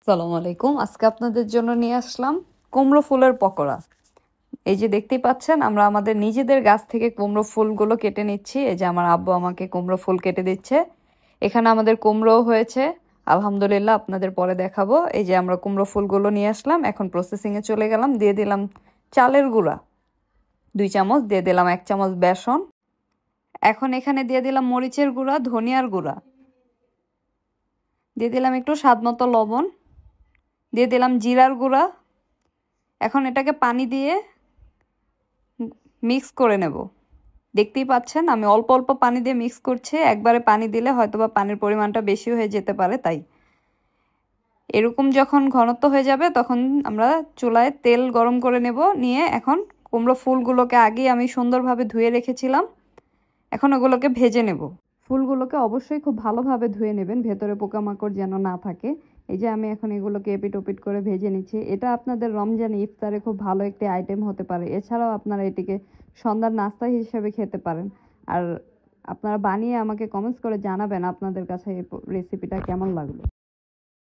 আসসালামু আলাইকুম। আজকে আপনাদের জন্য নিয়ে আসলাম কুমড়ো ফুলের পকোড়া। এই যে দেখতেই পাচ্ছেন, আমরা আমাদের নিজেদের গাছ থেকে কুমড়ো ফুলগুলো কেটে নিচ্ছি। এই যে আমার আব্বু আমাকে কুমড়ো ফুল কেটে দিচ্ছে। এখানে আমাদের কুমড়োও হয়েছে, আলহামদুলিল্লাহ। আপনাদের পরে দেখাবো। এই যে আমরা কুমড়ো ফুলগুলো নিয়ে আসলাম, এখন প্রসেসিংয়ে চলে গেলাম। দিয়ে দিলাম চালের গুঁড়া 2 চামচ, দিয়ে দিলাম 1 চামচ বেসন। এখন এখানে দিয়ে দিলাম মরিচের গুঁড়া, ধনিয়ার গুঁড়া, দিয়ে দিলাম একটু স্বাদ মতো লবণ, দিয়ে দিলাম জিরার গুঁড়া। এখন এটাকে পানি দিয়ে মিক্স করে নেব। দেখতেই পাচ্ছেন আমি অল্প অল্প পানি দিয়ে মিক্স করছি। একবারে পানি দিলে হয়তোবা পানির পরিমাণটা বেশি হয়ে যেতে পারে, তাই এরকম যখন ঘনত্ব হয়ে যাবে তখন আমরা চুলায় তেল গরম করে নেব। নিয়ে এখন কুমড়ো ফুলগুলোকে আগেই আমি সুন্দরভাবে ধুয়ে রেখেছিলাম, এখন ওগুলোকে ভেজে নেব। ফুলগুলোকে অবশ্যই খুব ভালোভাবে ধুয়ে নেবেন, ভেতরে পোকামাকড় যেন না থাকে। এই যে আমি এখন এগুলোকে এপিট ওপিট করে ভেজে নিচ্ছি। এটা আপনাদের রমজানে ইফতারে খুব ভালো একটি আইটেম হতে পারে। এছাড়াও আপনারা এটিকে সন্ধ্যার নাস্তা হিসেবে খেতে পারেন। আর আপনারা বানিয়ে আমাকে কমেন্টস করে জানাবেন আপনাদের কাছে এই রেসিপিটা কেমন লাগলো।